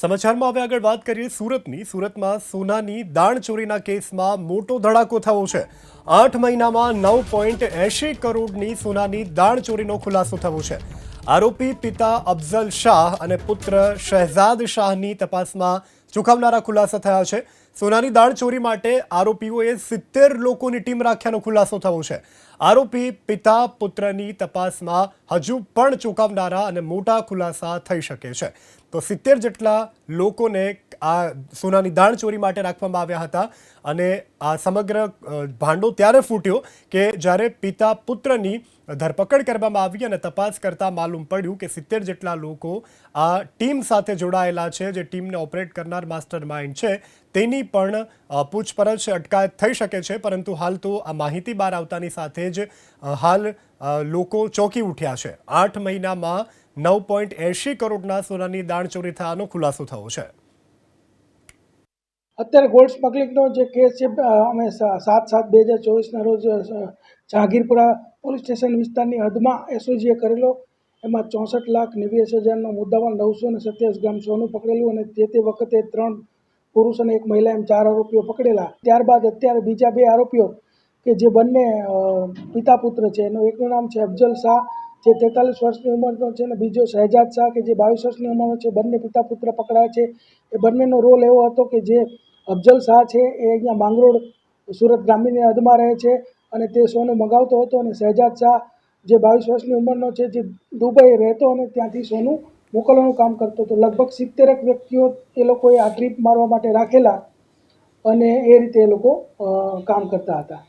સમાચારમાં હવે આગળ વાત કરીએ સુરતમાં સોનાની દાણચોરીના કેસમાં મોટો ધડાકો થયો છે। 8 મહિનામાં 9.80 કરોડની સોનાની દાણચોરીનો ખુલાસો થયો છે। આરોપી પિતા અફઝલ શાહ અને પુત્ર શહેજાદ શાહની તપાસમાં ચોંકાવનારા ખુલાસા થયા છે। સોનાની દાણચોરી માટે આરોપીઓએ 70 લોકોની ટીમ રાખ્યાનો ખુલાસો થયો છે। આરોપી પિતા પુત્રની તપાસમાં હજુ પણ ચોંકાવનારા અને મોટા ખુલાસા થઈ શકે છે। તો 70 જેટલા લોકોને આ સોનાની દાણચોરી માટે રાખવામાં આવ્યા હતા અને આ સમગ્ર ભાંડો ત્યારે ફૂટ્યો કે જ્યારે પિતા પુત્રની ધરપકડ કરવામાં આવી અને તપાસ કરતા માલુમ પડ્યું કે 70 જેટલા લોકો આ ટીમ સાથે જોડાયેલા છે, જે ટીમને ઓપરેટ કરનાર માસ્ટર માઇન્ડ છે તેની પણ પૂછપરછ અટકાયત થઈ શકે છે। પરંતુ હાલ તો આ માહિતી બહાર આવતાની સાથે જ હાલ લોકો ચોંકી ઉઠ્યા છે। 8 મહિનામાં 9.80 કરોડના સોનાની દાણચોરી થયાનો ખુલાસો થયો છે। અત્યારે ગોલ્ડ સ્મગલિંગનો જે કેસ છે, અમે 7/7/2024ના રોજ જહાંગીરપુરા પોલીસ સ્ટેશન વિસ્તારની હદમાં એસઓજીએ કરેલો। એમાં 64,89,000નો મુદ્દામાલ 927 ગ્રામ સોનું પકડેલું અને તે વખતે 3 પુરુષ અને 1 મહિલા એમ 4 આરોપીઓ પકડેલા। ત્યારબાદ અત્યારે બીજા 2 આરોપીઓ કે જે બંને પિતા પુત્ર છે, એનું એકનું નામ છે અફઝલ શાહ, જે 43 વર્ષની ઉંમરનો છે, અને બીજો શહેજાદ શાહ કે જે 22 વર્ષની ઉંમરનો છે। બંને પિતા પુત્ર પકડાયા છે। એ બંનેનો રોલ એવો હતો કે જે અફઝલ શાહ છે એ અહીંયા માંગરોળ સુરત ગ્રામ્યની હદમાં રહે છે અને તે સોનું મંગાવતો હતો, અને શહેજાદ શાહ જે 22 વર્ષની ઉંમરનો છે, જે દુબઈ રહેતો અને ત્યાંથી સોનું મોકલવાનું કામ કરતો હતો। લગભગ 70 વ્યક્તિઓ એ લોકોએ આ ટ્રીપ મારવા માટે રાખેલા અને એ રીતે એ લોકો કામ કરતા હતા।